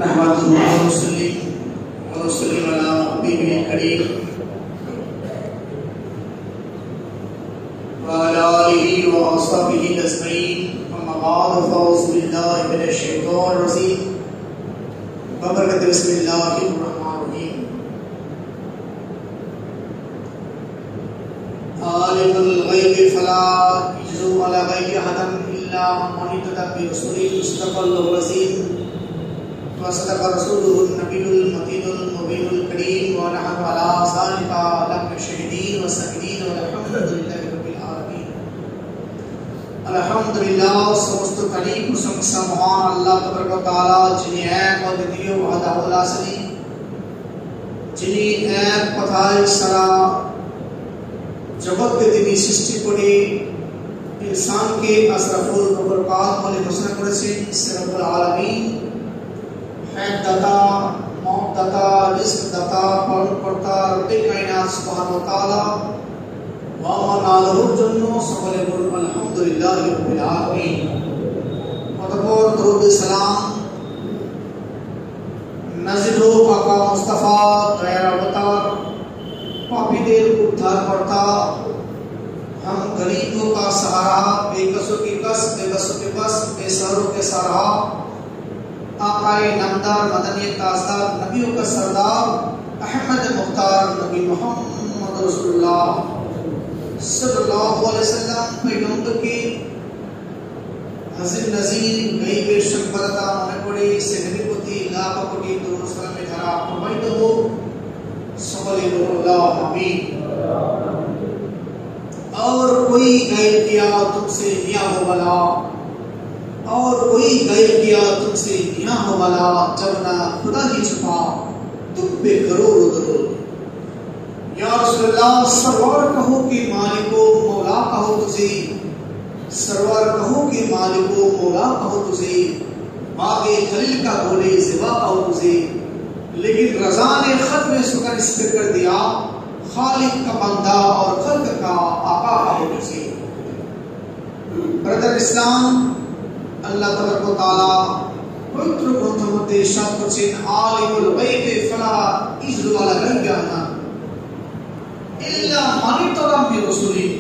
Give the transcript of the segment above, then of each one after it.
नहमदुहु व नुसल्ली अला नबीहिल करीम व अला आलिहि व अस्हाबिहि अजमईन अम्मा बाद फौज़ु बिल्लाहि मिनश शैतानिर रजीम बबरकत बिस्मिल्लाहिर रहमानिर रहीम आलिमुल गैबि फला यजू अला गैबि अहदन इल्ला मन इत्तबा बि रसूलिल मुस्तफ़ल रज़ीम वसदक़ रसूलुहुन नबियुल मतीनुल मुबीनुल करीम व नहनु अला ज़ालिका लमिन शहीदीन व साकिरीन वल्हम्दुलिल्लाहि रब्बिल आलमीन। अल्हम्दुलिल्लाह समस्त तारीफ प्रशंसा महान अल्लाह तबारक व तआला जिन्हें एक अद्वितीय वहदाहुल ला शरीक जिन्हें एक কথায় সারা জগৎকে তিনি সৃষ্টি করে ইনসানকে আশরাফুল মাখলুকাত বলে ঘোষণা করেছেন। সে রব্বুল আলামিন হায়াত দাতা, মওত দাতা, রিজক দাতা, পালনকর্তা রব্বে কায়নাত সুবহানাহু ওয়া তাআলা ওয়া মান আলাহুর জন্য সকলে বলুন আলহামদুলিল্লাহি রাব্বিল আলামিন। অতঃপর দরুদ সালাম নাযিল হোক আকা মুস্তাফা দয়ার অবতার पापीदेर उद्धारकर्ता, हम गरीबों का सहारा, बेकसों की कस, बेबसों के बस, बेसहारों के सहारा, आकाए नामदार मदनी ताजदार नबियों का सरदार अहमद मुख्तार नबी मोहम्मद रसूलुल्लाह सल्लल्लाहु अलैहि वसल्लम पैगंबर के हज़ीर नज़ीर गईबेर शक्बरता मने पड़े से नबी प्रति लाख कोटि दुरूद सालाम धारा प्रवाहित हो सकले आमीन। और कोई गैर किया तुमसे निया हो वाला, और कोई गैर किया तुमसे निया हो वाला, जब ना खुदा ही छुपा तुम पे करोड़ दरूद। या रसूलल्लाह सरवर कहो कि मालिको मौला कहो तुझे, सरवर कहो कि मालिको मौला कहो तुझे, बागे खलील का बोले ज़िबा कहो तुझे, लेकिन रज़ा ने खत में शुक्र इस पे कर दिया खालिक का बंदा और खल्क का आका कहो तुझे। ब्रदर इस्लाम अल्लाह तबारक व तआला पवित्र ग्रंथों में इरशाद करছেন आलिमुल गैबि फला यज़्लु अला गैबि अहदन इल्ला मान इत्तबा बि रसूलिन।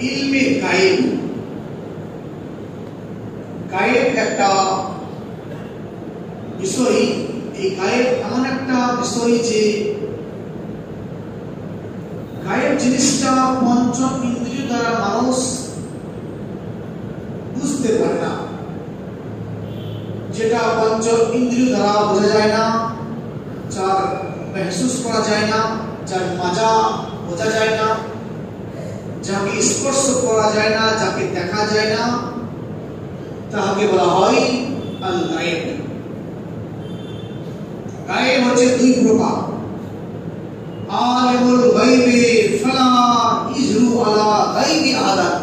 इल्मे गायब, गायब একটা বিষয়। এই গায়েব এমন একটা বিষয় যে গায়েব জিনিসটা পঞ্চ ইন্দ্রিয় দ্বারা মানুষ বুঝতে পারে না, যেটা পঞ্চ ইন্দ্রিয় দ্বারা বোঝা যায় না, যার महसूस করা যায় না, যার মজা বোঝা যায় না, যাকে স্পর্শ করা যায় না, যাকে দেখা যায় না, তাকে বলা হয় আল গায়েব। গায়েব হচ্ছে দুই প্রকার। আলিমুল গায়বি ফালা ইযরু আলা গায়বি আহাদান।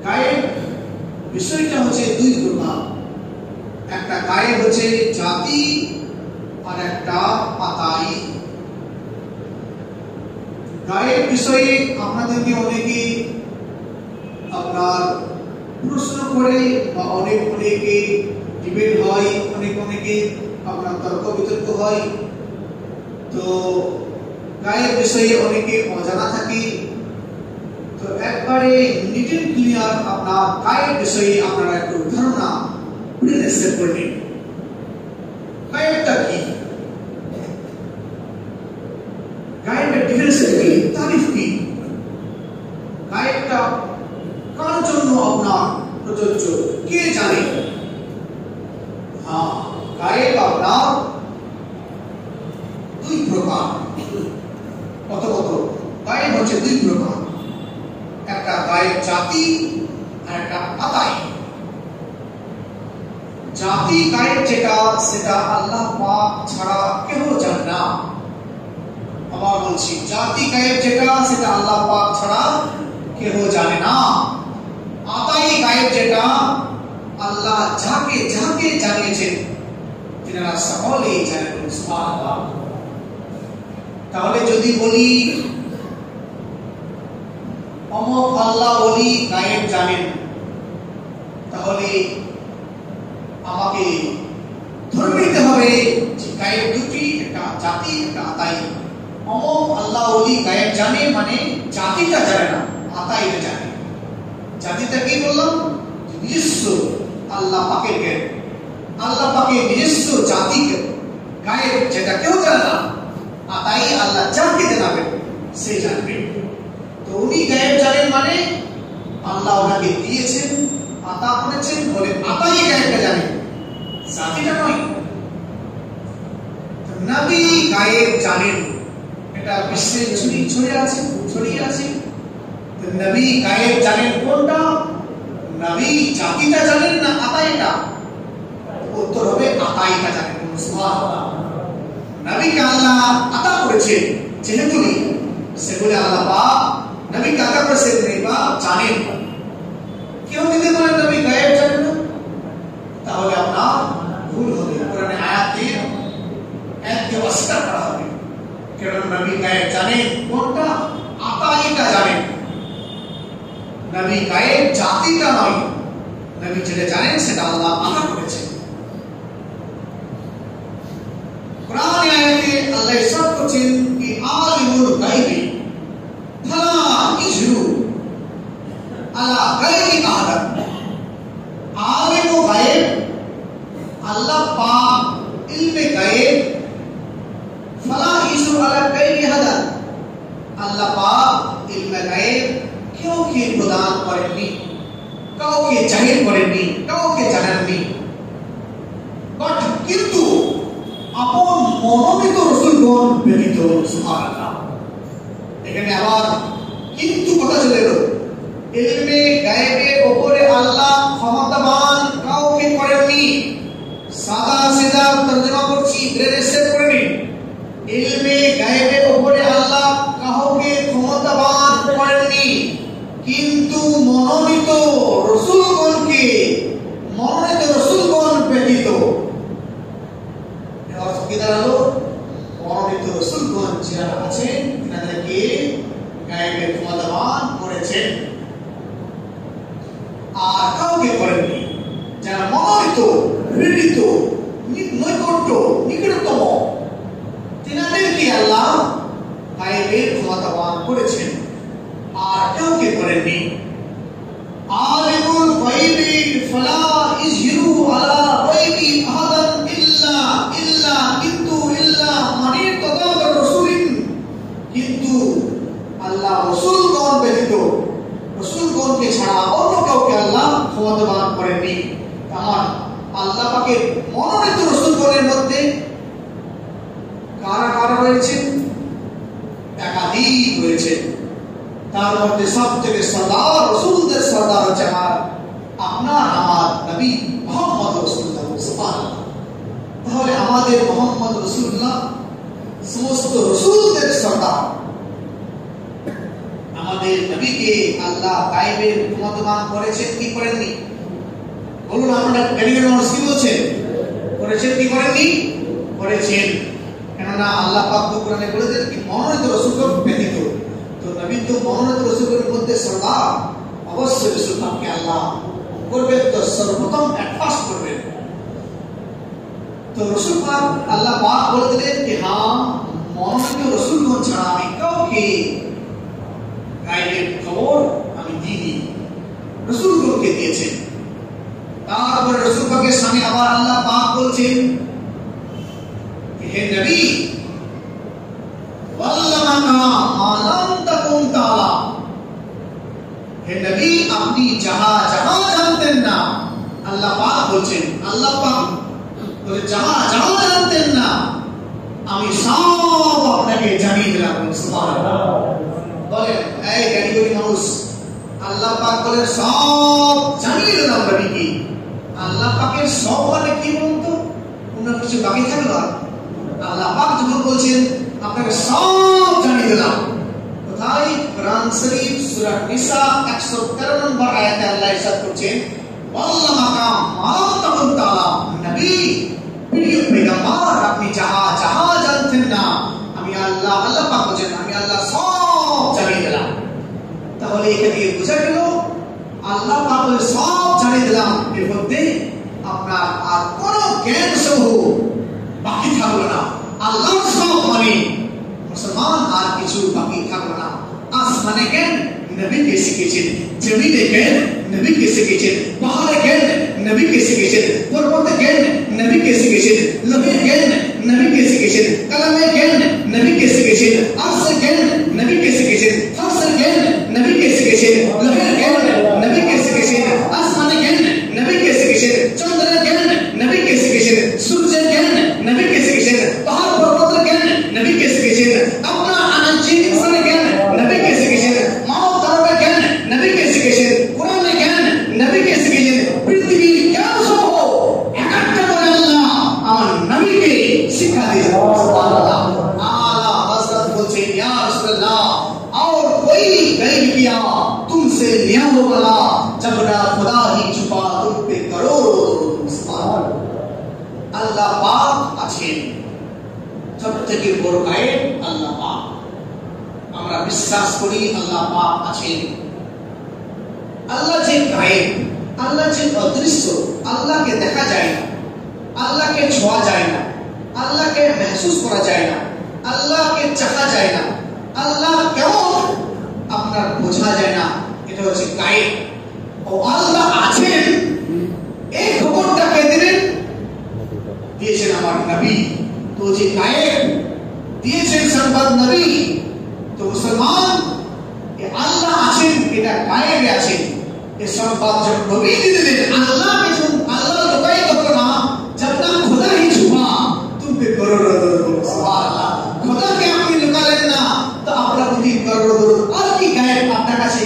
গায়েব বিষয়টা হচ্ছে দুই প্রকার। একটা গায়েব হচ্ছে জাতি আর একটা পাতাই। গায়েব বিষয়ে আপনাদেরকে অনেকে আপনার প্রশ্ন করে বা অনেকে ডিবেট হয়, অনেকে আপনার তর্ক বিতর্ক হয়। তো গায়েব বিষয়ে অনেকে অজানা থাকে। তো একবারে নিট এন্ড ক্লিয়ার আপনার গায়েব বিষয়ে আপনারা একটু ধারণা প্রেজেন্ট করবেন। গায়েবটা কি, গায়েবের ডিফারেন্স কি, তারিফ কি, গায়েবটা কার জন্য আপনার প্রযোজ্য, কে জানে? হ্যাঁ, গায়েব আপনার দুই প্রকার। কত গায়েব হচ্ছে দুই প্রকার। একটা গায়েব জাতি আর একটা পাতাই। জাতি গায়েব যেটা, সেটা আল্লাহ পাক ছাড়া কেউ জানে না। আবার বলছি, জাতি গায়েব যেটা, সেটা আল্লাহ পাক ছাড়া কেউ জানে না। পাতাই গায়েব যেটা আল্লাহ যাকে যাকে জানিয়েছেন তিনারা সকলেই জানেন। সুবহানাল্লাহ। তাহলে যদি বলি অমুক আল্লাহ ওলি গায়েব জানেন, তাহলে আমাকে ধরে নিতে হবে যে গায়েব দুটি, একটা জাতি, একটা আতাই। অমুক আল্লাহ ওলি গায়েব জানে মানে জাতিটা জানে না, আতাইটা জানে। জাতিটা কি বললাম? নিজস্ব আল্লাহ পাকের জ্ঞান, আল্লাহ পাকের নিজস্ব জাতি গায়েব, যেটা কেউ জানে না। আতাই আল্লাহ যাকে জানাবেন সে জানবে। তো উনি গায়েব জানেন মানে আল্লাহ ওনাকে দিয়েছেন, আতা করেছেন বলে আতাই গায়েবটা জানেন, জাতিটা নয়। নবী গায়েব জানেন, এটা বিশ্বে ছড়িয়ে আছে। তো নবী গায়েব জানেন কোনটা? নবী জাতিটা জানেন না আতাইটা? উত্তর হবে আতাইটা জানেন। সুবহানাল্লাহ। নবীকে আল্লাহ আতা করেছেন, যেহেতু সেগুলো আল্লাহ পাক নবীকে আতা করেছেন বা জানেন। কেউ যদি বলেন নবী গায়েব জানেন না, তাহলে আপনার ভুল হবে। কোরআনে আয়াতে অস্বীকার করা হবে। কারণ নবী গায়েব জানেন কোনটা? আতাইটা জানেন। নবী গায়েব জাতিটা নয়, নবী যেটা জানেন সেটা আল্লাহ আতা করেছেন। কোরআনে আয়াতে আল্লাহ ইরশাদ করেছেন কি আলিমুল গায়বি ফালা ইজরু আলা গায়বি আহাদ। আলিমুল গায়ব আল্লাহ পাক ইলমে গায়ব, ফালা ইজরু আলা গায়বি আহাদ। আল্লাহ পাক ইলমে গায়ব কাউকে প্রদান করেননি, কাউকে জাহির করেননি, কাউকে জানাননি। বাট কিন্তু আপন মনোনীত রাসূলগণ ব্যতীত। সুবহানাল্লাহ। এখানে আবার কিন্তু কথা চলে এলো। ইলমে গায়েবের উপরে আল্লাহ ক্ষমতাবান কাউকে করেননি। সাদা সিধা তর্জমা করছি, ব্রেনে সেভ করে নিন। ইলমে গায়েবের উপরে আল্লাহ কাউকে ক্ষমতাবান করেননি, কিন্তু মনোনীত রাসূলগণকে, মনোনীত রাসূলগণ ব্যতীত। কি দাঁড়ালো? মনোনীত রাসূলগণ যারা আছেন তাদেরকে গায়েবের ক্ষমতাবান করেছেন, আর কাউকে করেননি। যারা মনোনীত, প্রেরিত, নিকটতম তিনাদেরকে আল্লাহ গায়েবের ক্ষমতাবান করেছেন, আর কাউকে করেননি। আলিমুল গায়বি ফালা ইজহিরু আলা গায়বি আহাদান ইল্লা কিন্তু মান ইরতাদা রাসূলিন। কিন্তু আল্লাহ রাসূলগণ ব্যতীত, রাসূলগণকে ছাড়া অন্য কাউকে আল্লাহ ক্ষমতাবান করেননি। কারণ আল্লাহ পাকের মনোনীত রাসূলগণের মধ্যে কারা কারা রয়েছে? একাধিক রয়েছে। তার মধ্যে সবথেকে সরদার, রাসূলদের সরদার হচ্ছে আপনার আমার নবী মুহাম্মদ রাসূলুল্লাহ। সুবহানাল্লাহ। তাহলে আমাদের মুহাম্মদ রাসূলুল্লাহ সমস্ত রাসূলদের সরদার। আমাদের নবীকে আল্লাহ গায়েবের ক্ষমতাবান করেছেন কি করেননি? বলুন আপনারা জ্ঞানীর মানুষ কি বলছেন? করেছেন কি করেননি? করেছেন। কেননা আল্লাহ পাক কোরআনে বলেছেন কি মনোনীত রাসূলগণ ব্যতীত। তো নবী তো মনোনীত রাসূলগণের মধ্যে সরদার, অবশ্যই রাসূলকে আল্লাহ করবেন, তো সর্বপ্রথম অ্যাডভান্স করবেন। তো রাসূল পাক আল্লাহ পাক বলে দিলেন যে হ্যাঁ, মনোনীত রাসূলগণ ছাড়া আমি কাউকে গায়েবের খবর আমি দিইনি, রাসূলগণকে দিয়েছেন। তারপরে রাসূল পাকের সামনে আবার আল্লাহ পাক বলছেন হে নবী ওয়াল্লামাকা মা লাম তাকুন তাআলাম। হে নবী আপনি যাহা যাহা জানতেন না, আল্লাহ পাক বলছেন, আল্লাহ পাক বলে যাহা যাহা জানতেন না আমি সব আপনাকে জানিয়ে দিলাম। সুবহানাল্লাহ। বলেন এই জ্ঞানী মানুষ, আল্লাহ পাক বলে সব জানিয়ে দিলাম নবীকে। আল্লাহ পাকের সব মানে কি বলতো? ওনার কিছু বাকি থাকলো? আল্লাহ পাক যখন বলছেন আপনাকে সব জানিয়ে দিলাম, কোথায়? কোরআন শরীফ সূরা নিসা 113 নম্বর আয়াতে আল্লাহ ইরশাদ করছেন ওয়াল্লামাকা মা লাম তাকুন তাআলাম। নবী, প্রিয় পয়গম্বর, আপনি যাহা যাহা জানতেন না আমি আল্লাহ, আল্লাহ পাক বলেন আমি আল্লাহ সব জানিয়ে দিলাম। তাহলে এখানে বোঝা গেল আল্লাহ পাক সব জানিয়ে দিলাম, এর মধ্যে আপনার আপনার আর কোন জ্ঞান সমূহ বাকি থাকলো না। আল্লাহ সব মানে মুসলমান আর কিছু বাকি থাকলো না। আসমানে জ্ঞান নবীকে শিখেছেন, জমিনে জ্ঞান নবীকে শিখেছেন, পাহাড়ে জ্ঞান নবীকে শিখেছেন, পর্বতে জ্ঞান নবীকে শিখেছেন, লোহের জ্ঞান নবীকে শিখেছেন, কালামে জ্ঞান নবীকে শিখেছেন, আরশের জ্ঞান নবীকে শিখেছেন, ফারসের জ্ঞান নবীকে শিখেছেন, লোহের জ্ঞান নবীকে শিখেছেন, আসমানে জ্ঞান নবীকে শিখেছেন, চন্দ্রের জ্ঞান নবীকে শিখেছেন, সূর্যের জ্ঞান নবীকে শিখেছেন, পাহাড় পর্বতের জ্ঞান নবীকে শিখেছেন, আপনার আনাজি ইনসানের জ্ঞান নবীকে শিখেছেন, মানব ধর্মের জ্ঞান নবীকে শিখেছেন, কোরআনের জ্ঞান নবীকে শিখেছেন, পৃথিবীর জ্ঞান সমূহ একটা করে আল্লাহ আমার নবীকে শিক্ষা দিয়েছেন। সুবহানাল্লাহ। আলা হযরত বলছেন, ইয়া রাসূলুল্লাহ और कोई गैब किया तुमसे लिया हो वाला जब ना खुदा ही छुपा तुम पे करोड़ों सुभान अल्लाह पाक আছেন। সব থেকে বড় গায়েব আল্লাহ পাক। আমরা বিশ্বাস করি আল্লাহ পাক আছেন। আল্লাহ যে গায়েব, আল্লাহ যে অদৃশ্য, আল্লাহকে দেখা যায় না, আল্লাহকে ছোঁয়া যায় না, আল্লাহকে महसूस করা যায় না, আল্লাহকে চাখা যায় না, আল্লাহ কেমন আপনার বোঝা যায় না, এটা হচ্ছে গায়েব। ও আল্লাহ আছেন এই খবরটা কে দিলেন? দিয়েছেন আমার নবী। তো যে গায়েব দিয়েছেন সংবাদ নবী, তো মুসলমান আল্লাহ আছেন এটা গায়েবে আছেন, এই সংবাদ যখন নবী দিলেন আল্লাহকে আল্লাহ লুকাই করো না, जब तक खुदा ही छुपा तुम पे करोड़ों सुभान खुदाকে আপনি লুকালেন না তো আপনার প্রতি কरोड़ों আর কি গায়েব আপনার কাছে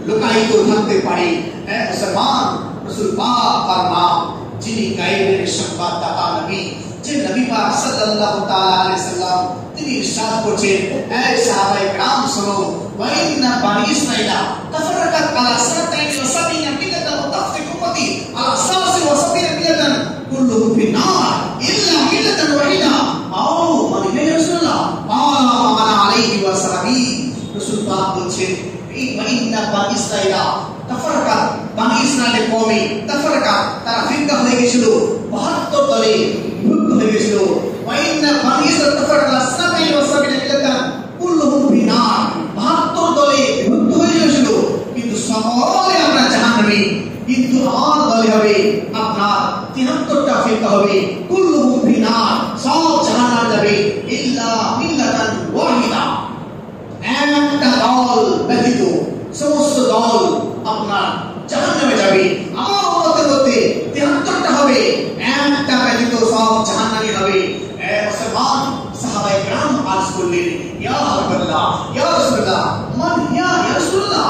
লুকায়িত থাকতে পারে। হ্যাঁ মুসলমান, রাসূল পাক ফরমান যিনি গায়েবের সংবাদদাতা নবী, যে নবী পাক সাল্লাল্লাহু তাআলা আলাইহি সাল্লাম তিনি ইরশাদ করছেন, হে সাহাবায়ে کرام শুনো, ওয়া ইন্না বানি ইসরাঈলা তাফারাকাত আলা সাতাইন ওয়া সাবিনা মিল্লাতান ওয়া তাফরিক উম্মতি আলা সালাসি ওয়া সাবিনা মিল্লাতান কুল্লুহুম ফিন-নার ইল্লা মিল্লাতান ওয়াহিদা আও মান হে রাসূলুল্লাহ আলা আনা আলাইহি ওয়া সাল্লামি। রাসূল পাক বলছেন, ওয়া ইন্না বানি ইসরাঈলা তাফারাকাত, বানি ইসরাঈলের কওমি তাফারাকাত তারা ফিরকা হয়ে গিয়েছিল, 72 দলে বিভক্ত হয়ে গিয়েছিল। ওয়া ইন্না বানি ইসরাঈলা তাফারাকাত সাতাইন ওয়া সাবিনা মিল্লাতান কুল্লুহুম ফিন-নার 72 দলে বিভক্ত হয়ে গিয়েছিল, কিন্তু সকলে আমরা জাহান্নামী। কিন্তু আমার দলে হবে আপনার 73টা ফিরকা হবে, কুল্লুহুম ফিন-নার সব জাহান্নামে যাবে, ইল্লা মিল্লাতান ওয়াহিদা একটা দল ব্যতীত সমস্ত দল আপনার জাহান্নামে যাবে। আমার উম্মতের মধ্যে 73টা হবে, একটা ব্যতীত সব জাহান্নামী হবে। এ মুসলমান, সাহাবায়ে کرام আরজ করলেন, ইয়া হাবিবাল্লাহ ইয়া রাসূলুল্লাহ মান ইয়া রাসূলুল্লাহ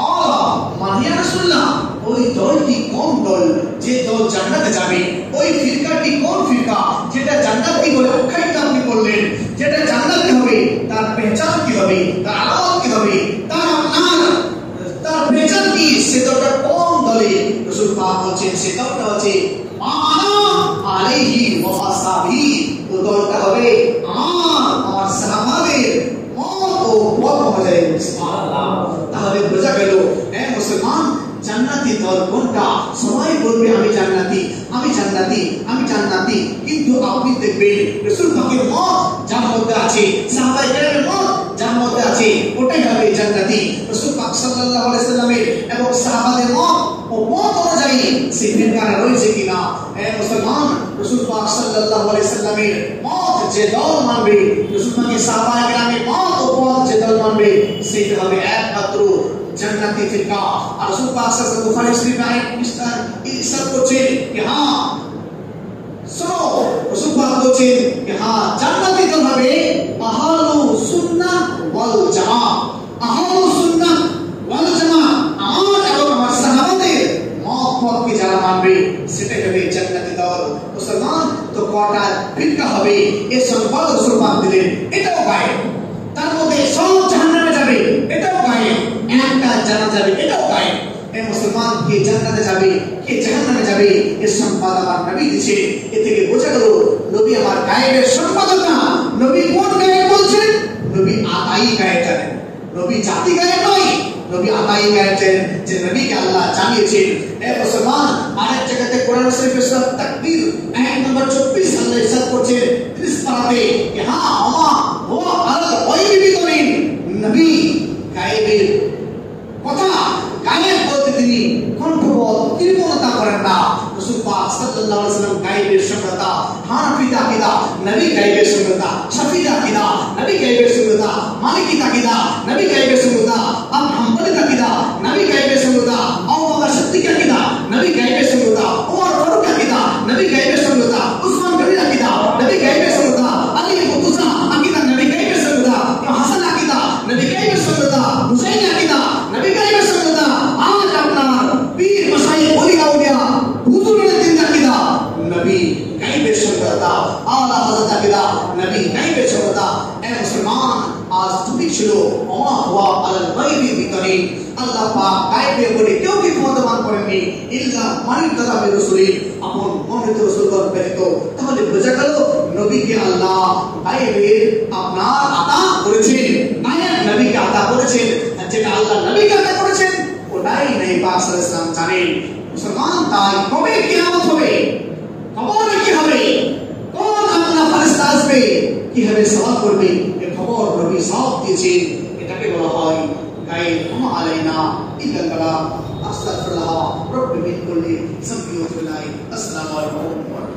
আলা মান ইয়া রাসূলুল্লাহ, ওই দলটি কোন দল যে দল জান্নাতে যাবে? ওই ফিরকাটি কোন ফিরকা যেটা জান্নাতি বলে আখ্যায়িত আপনি করলেন? যেটা জান্নাতি হবে তার পহচান কি হবে, তার আলামত কি হবে, তার পহচান কি? সে দলটা কোন দলে? রাসূল পাক বলছেন সে দলটা হচ্ছে আনা আলাইহি ওয়া আসহাবি, তো দলটা হবে আমার সাহাবাদের মত ও পথ অনুযায়ী। সুবহানাল্লাহ। তাহলে বোঝা গেল হ্যাঁ মুসলমান, জান্নাতি দল কোনটা? সবাই বলবে আমি জান্নাতি, আমি জান্নাতি, আমি জান্নাতি, কিন্তু আপনি দেখবেন রাসূল পাকের মত যার মধ্যে আছে, সাহাবায়ে কেরামের মত যার মধ্যে আছে, ওটাই হবে জান্নাতি। রাসূল পাক সাল্লাল্লাহু আলাইহি সাল্লামের এবং সাহাবাদের মত ও মত অনুযায়ী সেই ফিরকাটা রয়েছে কিনা। হে মুসলমান, রাসূল পাক সাল্লাল্লাহু আলাইহি সাল্লামের মত যে দল মানবে, রাসূল পাকের সাহাবায়ে কেরামের মত ও পথ যে দল মানবে, সেটা হবে একমাত্র জান্নাতি ফিরকা। আর রাসূল পাক সাল্লাল্লাহু আলাইহি ওয়াসাল্লাম বুখারী শরীফে ইরশাদ করছেন যে হ্যাঁ सुनो, রাসূল পাক বলছেন যে হ্যাঁ জান্নাতি দল হবে আহলু সুন্নাহ ওয়াল জামাআহ, আহলু সুন্নাহ ওয়াল জামাআহ, আমার এবং আমার সাহাবাদের মতকে যারা মানবে সেটাই হবে জান্নাতি দল। মুসলমান, তো কটা ফিরকা হবে এই সংবাদ রাসূল পাক দিলেন, এটাও গায়েব। তার মধ্যে সব জাহান্নামে যাবে, এটাও গায়েব। একটা জানা যাবে, এটাও গায়েব। এই মুসলমান, কে জান্নাতে যাবে কে জাহান্নামে যাবে এর সংবাদ আমার নবী দিয়েছে। এ থেকে বোঝা গেল নবী আমার গায়েবের সংবাদদাতা। নবী কোন গায়েব বলছেন? নবী আতাই গায়েব জানেন, নবী জাতি গায়েব নয়। নবী আতাই করেছেন যে নবীকে আল্লাহ জানিয়েছেন। এ মুসলমান, আরেক জায়গাতে কোরআন শরীফের সূরা তাকবীর আয়াত নম্বর 24 আল্লাহ ইরশাদ করছেন 30 পারাতে যে হ্যাঁ আমা হুয়া আলা গায়বি বিদরিন, নবী গায়বের কথা গায়েব বলতে তিনি কণ্ঠবদ্ধ কৃপণতা করেন না। রাসূল পাক সাল্লাল্লাহু আলাইহি ওয়াসাল্লাম গায়েবের সংগতা, হানাফি আকিদা নবী গায়েবের সংগতা, শাফিঈ আকিদা নবী গায়েবের সংগতা, মালিকি আকিদা নবী গায়েবের সংগতা, হাম্বলি আকিদা নবী গায়েবের সংগতা, আবু বকর সিদ্দিক আকিদা নবী গায়েবের সংগতা, ওমর ফারুক আকিদা নবী গায়েবের সংগতা, উসমান গনি আকিদা নবী গায়েবের সংগতা, আলী মুর্তজা আকিদা নবী গায়েবের সংগতা, হাসান আকিদা নবী গায়েবের সংগতা, হুসাইন আকিদা নবী গায়েবের সংগতা। আজ আপনার পীর মাশাইখ ওলি আউলিয়া হুজুরের দিন আকিদা নবী গায়েবের সংগতা, আলা হযরত আকিদা নবী গায়েবের সংগতা। এ মুসলমান, আজ টপিক ছিল ওমা হুয়া আলাল গায়বি বিতরিন। আল্লাহ পাক গায়েবের উপরে কেউ কি ক্ষমতাবান করেননি ইল্লা মান ইত্তাবা রাসূলি, আপন মনোনীত রাসূলগণ ব্যতীত। তাহলে বোঝা গেল নবীকে আল্লাহ গায়েবের আপনার আতা করেছেন, গায়েব নবীকে আতা করেছেন। যেটা আল্লাহ নবীকে আতা করেছেন ওটাই নবী পাক সাল্লাল্লাহু আলাইহি ওয়াসাল্লাম জানেন। মুসলমান, তাই কবে কিয়ামত হবে, কবরে কি হবে, কোন আপনার ফেরেশতা আসবে, কিভাবে সওয়াল করবে, এই খবর নবী সব দিয়েছেন। এটাকে বলা হয় গায়েব। ওমা আলাইনা ইল্লাল বালাগ। আস্তাগফিরুল্লাহ রাব্বি মিন কুল্লি যামবি ওয়া তুবু ইলাইহি। আসসালামু আলাইকুম।